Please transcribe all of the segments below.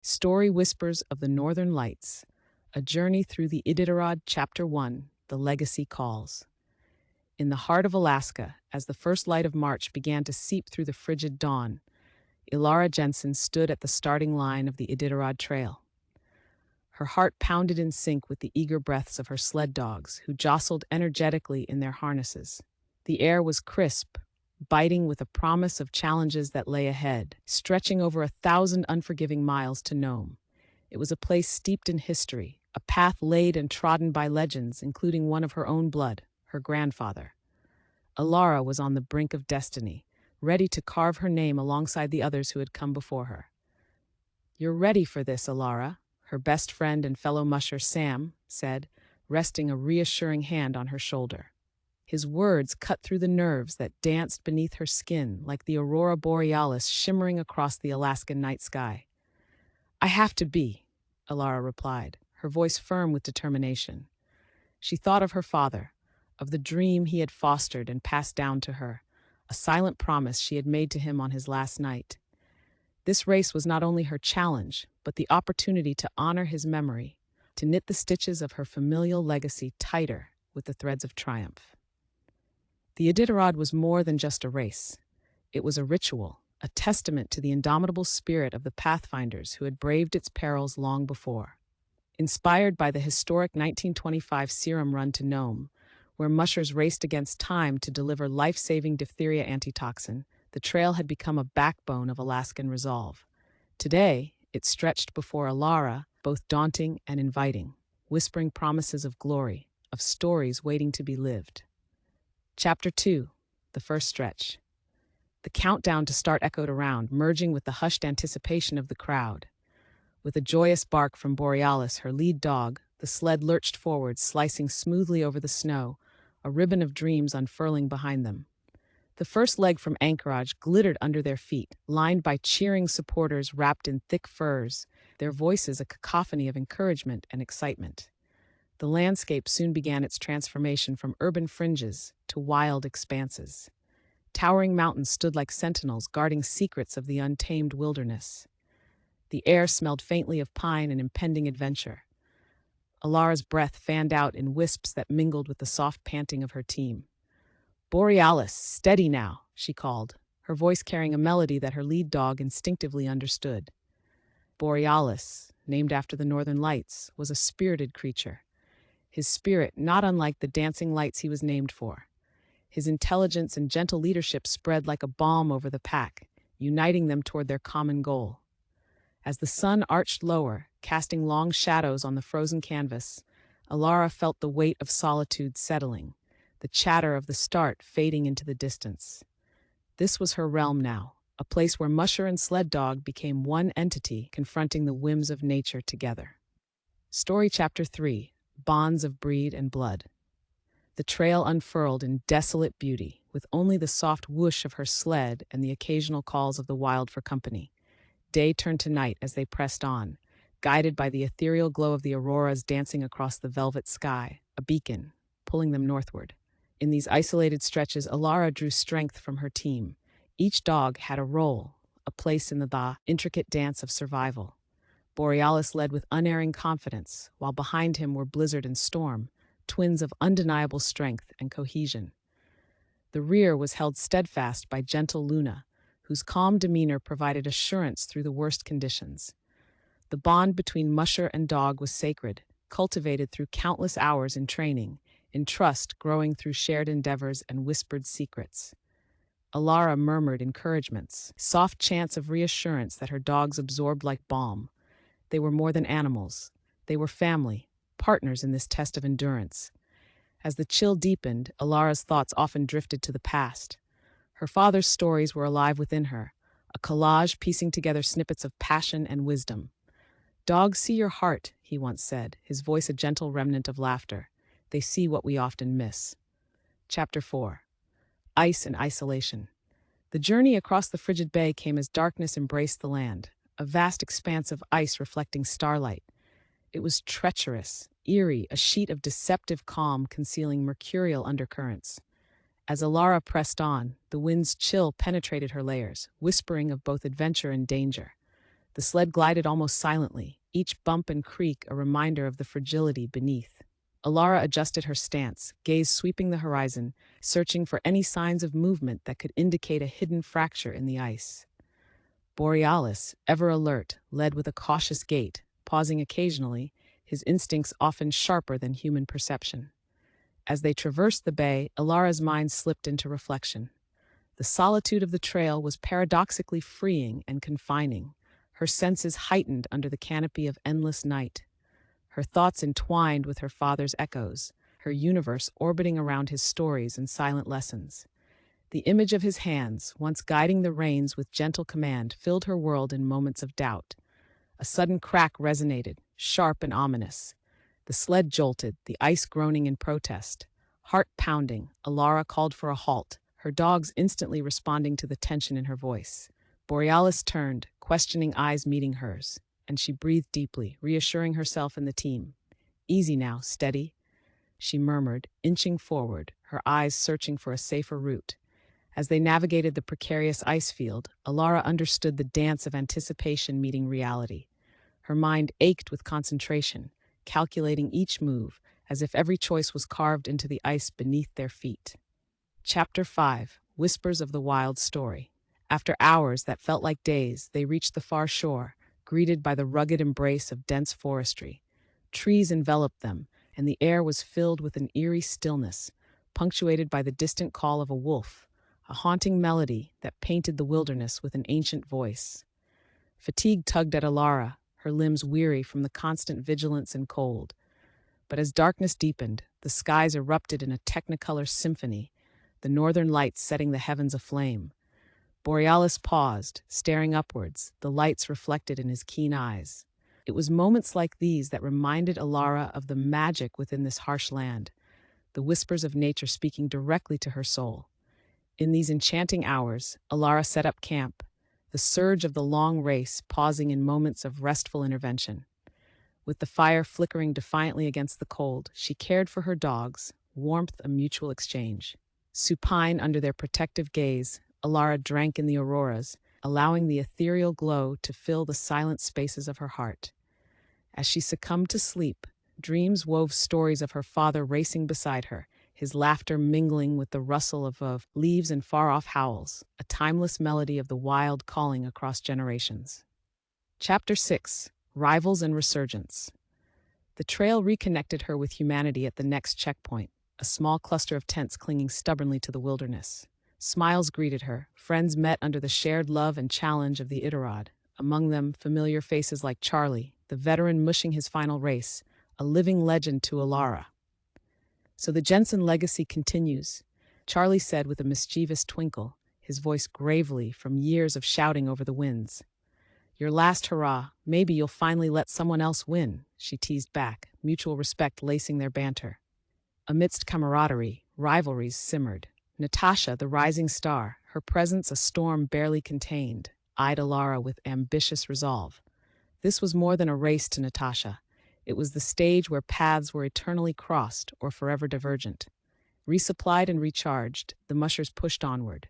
Story Whispers of the Northern Lights, a journey through the Iditarod, Chapter 1, The Legacy Calls. In the heart of Alaska, as the first light of March began to seep through the frigid dawn, Elara Jensen stood at the starting line of the Iditarod Trail. Her heart pounded in sync with the eager breaths of her sled dogs, who jostled energetically in their harnesses. The air was crisp, biting with a promise of challenges that lay ahead, stretching over 1,000 unforgiving miles to Nome. It was a place steeped in history, a path laid and trodden by legends, including one of her own blood, her grandfather. Elara was on the brink of destiny, ready to carve her name alongside the others who had come before her. "You're ready for this, Elara," her best friend and fellow musher Sam said, resting a reassuring hand on her shoulder. His words cut through the nerves that danced beneath her skin like the aurora borealis shimmering across the Alaskan night sky. "I have to be," Elara replied, her voice firm with determination. She thought of her father, of the dream he had fostered and passed down to her, a silent promise she had made to him on his last night. This race was not only her challenge, but the opportunity to honor his memory, to knit the stitches of her familial legacy tighter with the threads of triumph. The Iditarod was more than just a race. It was a ritual, a testament to the indomitable spirit of the pathfinders who had braved its perils long before. Inspired by the historic 1925 serum run to Nome, where mushers raced against time to deliver life-saving diphtheria antitoxin, the trail had become a backbone of Alaskan resolve. Today, it stretched before Elara, both daunting and inviting, whispering promises of glory, of stories waiting to be lived. Chapter 2, The First Stretch. The countdown to start echoed around, merging with the hushed anticipation of the crowd. With a joyous bark from Borealis, her lead dog, the sled lurched forward, slicing smoothly over the snow, a ribbon of dreams unfurling behind them. The first leg from Anchorage glittered under their feet, lined by cheering supporters wrapped in thick furs, their voices a cacophony of encouragement and excitement. The landscape soon began its transformation from urban fringes to wild expanses. Towering mountains stood like sentinels guarding secrets of the untamed wilderness. The air smelled faintly of pine and impending adventure. Alara's breath fanned out in wisps that mingled with the soft panting of her team. "Borealis, steady now," she called, her voice carrying a melody that her lead dog instinctively understood. Borealis, named after the northern lights, was a spirited creature. His spirit not unlike the dancing lights he was named for. His intelligence and gentle leadership spread like a balm over the pack, uniting them toward their common goal. As the sun arched lower, casting long shadows on the frozen canvas, Elara felt the weight of solitude settling, the chatter of the start fading into the distance. This was her realm now, a place where musher and sled dog became one entity confronting the whims of nature together. Story Chapter 3, Bonds of Breed and Blood. The trail unfurled in desolate beauty, with only the soft whoosh of her sled and the occasional calls of the wild for company. Day turned to night as they pressed on, guided by the ethereal glow of the auroras dancing across the velvet sky, a beacon, pulling them northward. In these isolated stretches, Elara drew strength from her team. Each dog had a role, a place in the intricate dance of survival. Borealis led with unerring confidence, while behind him were Blizzard and Storm, twins of undeniable strength and cohesion. The rear was held steadfast by gentle Luna, whose calm demeanor provided assurance through the worst conditions. The bond between musher and dog was sacred, cultivated through countless hours in training, in trust growing through shared endeavors and whispered secrets. Elara murmured encouragements, soft chants of reassurance that her dogs absorbed like balm. They were more than animals. They were family, partners in this test of endurance. As the chill deepened, Elara's thoughts often drifted to the past. Her father's stories were alive within her, a collage piecing together snippets of passion and wisdom. "Dogs see your heart," he once said, his voice a gentle remnant of laughter. "They see what we often miss." Chapter 4. Ice and Isolation. The journey across the frigid bay came as darkness embraced the land, a vast expanse of ice reflecting starlight. It was treacherous, eerie, a sheet of deceptive calm concealing mercurial undercurrents. As Elara pressed on, the wind's chill penetrated her layers, whispering of both adventure and danger. The sled glided almost silently, each bump and creak a reminder of the fragility beneath. Elara adjusted her stance, gaze sweeping the horizon, searching for any signs of movement that could indicate a hidden fracture in the ice. Borealis, ever alert, led with a cautious gait, pausing occasionally, his instincts often sharper than human perception. As they traversed the bay, Elara's mind slipped into reflection. The solitude of the trail was paradoxically freeing and confining, her senses heightened under the canopy of endless night. Her thoughts entwined with her father's echoes, her universe orbiting around his stories and silent lessons. The image of his hands, once guiding the reins with gentle command, filled her world in moments of doubt. A sudden crack resonated, sharp and ominous. The sled jolted, the ice groaning in protest. Heart pounding, Elara called for a halt, her dogs instantly responding to the tension in her voice. Borealis turned, questioning eyes meeting hers, and she breathed deeply, reassuring herself and the team. "Easy now, steady," she murmured, inching forward, her eyes searching for a safer route. As they navigated the precarious ice field, Elara understood the dance of anticipation meeting reality. Her mind ached with concentration, calculating each move, as if every choice was carved into the ice beneath their feet. Chapter 5: Whispers of the Wild Story. After hours that felt like days, they reached the far shore, greeted by the rugged embrace of dense forestry. Trees enveloped them, and the air was filled with an eerie stillness, punctuated by the distant call of a wolf, a haunting melody that painted the wilderness with an ancient voice. Fatigue tugged at Elara, her limbs weary from the constant vigilance and cold. But as darkness deepened, the skies erupted in a technicolor symphony, the northern lights setting the heavens aflame. Borealis paused, staring upwards, the lights reflected in his keen eyes. It was moments like these that reminded Elara of the magic within this harsh land, the whispers of nature speaking directly to her soul. In these enchanting hours, Elara set up camp, the surge of the long race pausing in moments of restful intervention. With the fire flickering defiantly against the cold, she cared for her dogs, warmth a mutual exchange. Supine under their protective gaze, Elara drank in the auroras, allowing the ethereal glow to fill the silent spaces of her heart. As she succumbed to sleep, dreams wove stories of her father racing beside her, his laughter mingling with the rustle of leaves and far-off howls, a timeless melody of the wild calling across generations. Chapter 6: Rivals and Resurgence. The trail reconnected her with humanity at the next checkpoint, a small cluster of tents clinging stubbornly to the wilderness. Smiles greeted her, friends met under the shared love and challenge of the Iditarod, among them familiar faces like Charlie, the veteran mushing his final race, a living legend to Elara. "So the Jensen legacy continues," Charlie said with a mischievous twinkle, his voice gravely from years of shouting over the winds. "Your last hurrah, maybe you'll finally let someone else win," she teased back, mutual respect lacing their banter. Amidst camaraderie, rivalries simmered. Natasha, the rising star, her presence a storm barely contained, eyed Elara with ambitious resolve. This was more than a race to Natasha. It was the stage where paths were eternally crossed or forever divergent. Resupplied and recharged, the mushers pushed onward.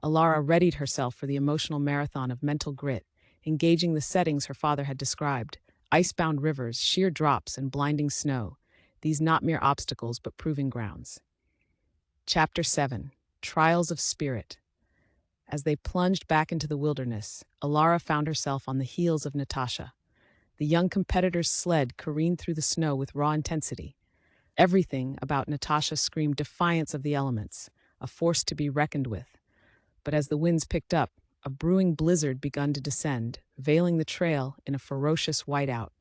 Elara readied herself for the emotional marathon of mental grit, engaging the settings her father had described: icebound rivers, sheer drops, and blinding snow, these not mere obstacles but proving grounds. Chapter 7: Trials of Spirit. As they plunged back into the wilderness, Elara found herself on the heels of Natasha. The young competitor's sled careened through the snow with raw intensity. Everything about Natasha screamed defiance of the elements, a force to be reckoned with. But as the winds picked up, a brewing blizzard began to descend, veiling the trail in a ferocious whiteout.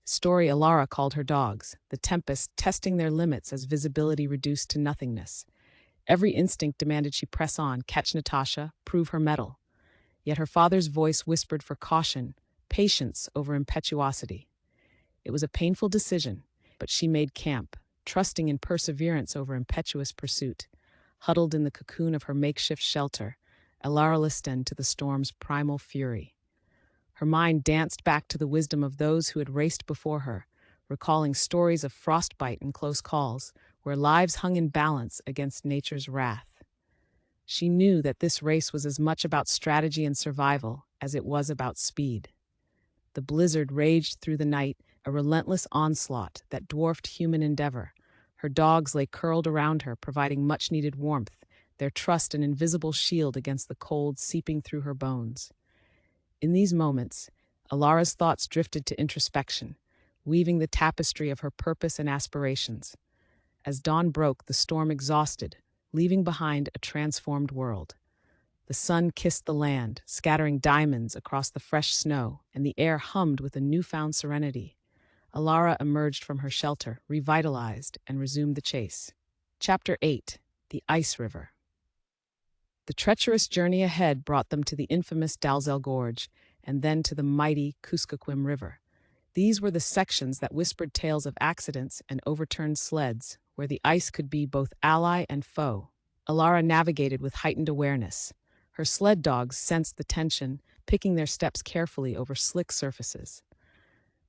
Story Elara called her dogs, the tempest testing their limits as visibility reduced to nothingness. Every instinct demanded she press on, catch Natasha, prove her mettle. Yet her father's voice whispered for caution, patience over impetuosity. It was a painful decision, but she made camp, trusting in perseverance over impetuous pursuit. Huddled in the cocoon of her makeshift shelter, Elara listened to the storm's primal fury. Her mind danced back to the wisdom of those who had raced before her, recalling stories of frostbite and close calls, where lives hung in balance against nature's wrath. She knew that this race was as much about strategy and survival as it was about speed. The blizzard raged through the night, a relentless onslaught that dwarfed human endeavor. Her dogs lay curled around her, providing much-needed warmth, their trust an invisible shield against the cold seeping through her bones. In these moments, Elara's thoughts drifted to introspection, weaving the tapestry of her purpose and aspirations. As dawn broke, the storm exhausted, leaving behind a transformed world. The sun kissed the land, scattering diamonds across the fresh snow, and the air hummed with a newfound serenity. Elara emerged from her shelter, revitalized, and resumed the chase. Chapter 8: The Ice River. The treacherous journey ahead brought them to the infamous Dalzell Gorge, and then to the mighty Kuskokwim River. These were the sections that whispered tales of accidents and overturned sleds, where the ice could be both ally and foe. Elara navigated with heightened awareness. Her sled dogs sensed the tension, picking their steps carefully over slick surfaces.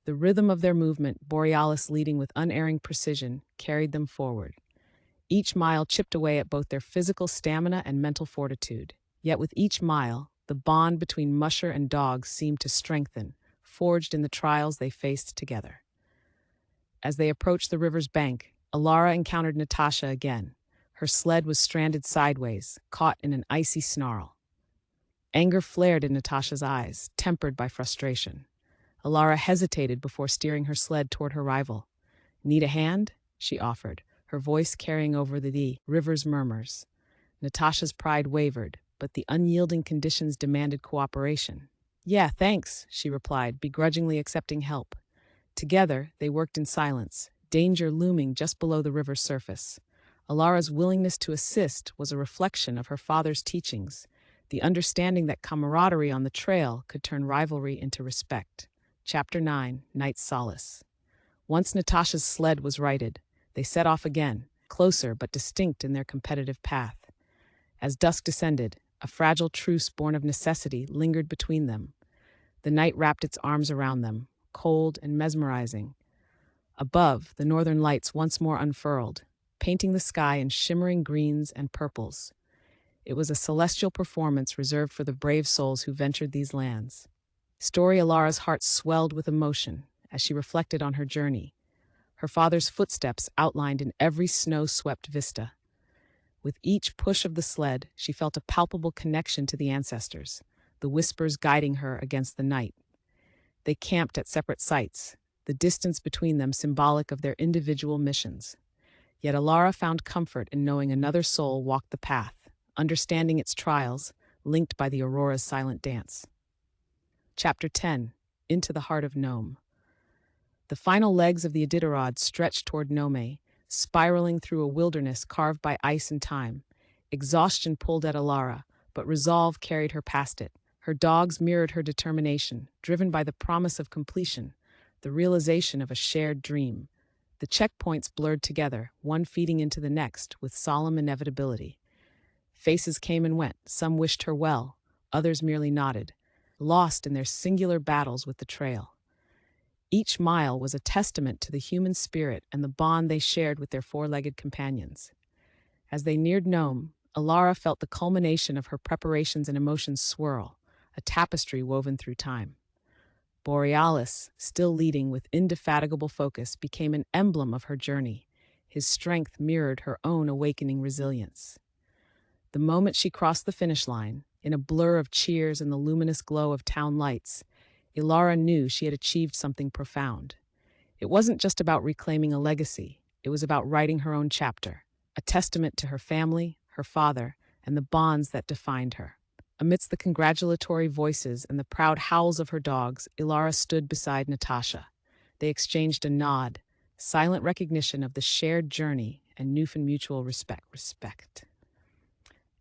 The rhythm of their movement, Borealis leading with unerring precision, carried them forward. Each mile chipped away at both their physical stamina and mental fortitude. Yet with each mile, the bond between musher and dogs seemed to strengthen, forged in the trials they faced together. As they approached the river's bank, Elara encountered Natasha again. Her sled was stranded sideways, caught in an icy snarl. Anger flared in Natasha's eyes, tempered by frustration. Elara hesitated before steering her sled toward her rival. "Need a hand?" she offered, her voice carrying over the river's murmurs. Natasha's pride wavered, but the unyielding conditions demanded cooperation. "Yeah, thanks," she replied, begrudgingly accepting help. Together, they worked in silence, danger looming just below the river's surface. Elara's willingness to assist was a reflection of her father's teachings, the understanding that camaraderie on the trail could turn rivalry into respect. Chapter 9: Night's Solace. Once Natasha's sled was righted, they set off again, closer but distinct in their competitive path. As dusk descended, a fragile truce born of necessity lingered between them. The night wrapped its arms around them, cold and mesmerizing. Above, the northern lights once more unfurled, painting the sky in shimmering greens and purples. It was a celestial performance reserved for the brave souls who ventured these lands. Elara's heart swelled with emotion as she reflected on her journey, her father's footsteps outlined in every snow-swept vista. With each push of the sled, she felt a palpable connection to the ancestors, the whispers guiding her against the night. They camped at separate sites, the distance between them symbolic of their individual missions. Yet Elara found comfort in knowing another soul walked the path, understanding its trials, linked by the aurora's silent dance. Chapter 10: Into the Heart of Nome. The final legs of the Iditarod stretched toward Nome, spiraling through a wilderness carved by ice and time. Exhaustion pulled at Elara, but resolve carried her past it. Her dogs mirrored her determination, driven by the promise of completion, the realization of a shared dream. The checkpoints blurred together, one feeding into the next with solemn inevitability. Faces came and went, some wished her well, others merely nodded, lost in their singular battles with the trail. Each mile was a testament to the human spirit and the bond they shared with their four-legged companions. As they neared Nome, Elara felt the culmination of her preparations and emotions swirl, a tapestry woven through time. Borealis, still leading with indefatigable focus, became an emblem of her journey. His strength mirrored her own awakening resilience. The moment she crossed the finish line, in a blur of cheers and the luminous glow of town lights, Elara knew she had achieved something profound. It wasn't just about reclaiming a legacy, it was about writing her own chapter, a testament to her family, her father, and the bonds that defined her. Amidst the congratulatory voices and the proud howls of her dogs, Elara stood beside Natasha. They exchanged a nod, silent recognition of the shared journey and newfound mutual respect.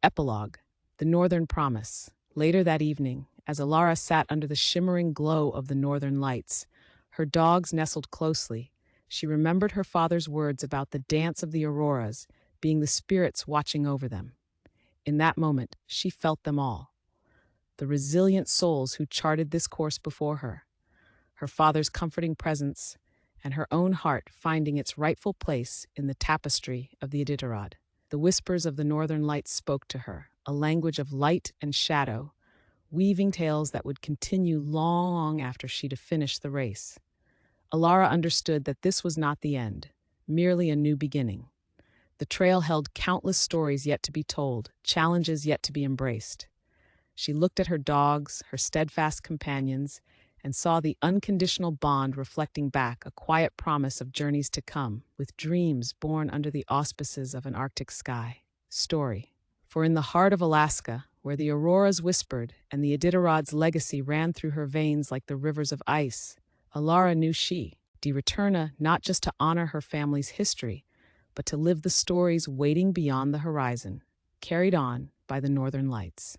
Epilogue: The Northern Promise. Later that evening, as Elara sat under the shimmering glow of the northern lights, her dogs nestled closely. She remembered her father's words about the dance of the auroras being the spirits watching over them. In that moment, she felt them all. The resilient souls who charted this course before her, her father's comforting presence, and her own heart finding its rightful place in the tapestry of the Iditarod. The whispers of the northern lights spoke to her, a language of light and shadow, weaving tales that would continue long after she'd have finished the race. Elara understood that this was not the end, merely a new beginning. The trail held countless stories yet to be told, challenges yet to be embraced. She looked at her dogs, her steadfast companions, and saw the unconditional bond reflecting back a quiet promise of journeys to come, with dreams born under the auspices of an Arctic sky. Story. For in the heart of Alaska, where the auroras whispered and the Iditarod's legacy ran through her veins like the rivers of ice, Elara knew de returna not just to honor her family's history, but to live the stories waiting beyond the horizon, carried on by the northern lights.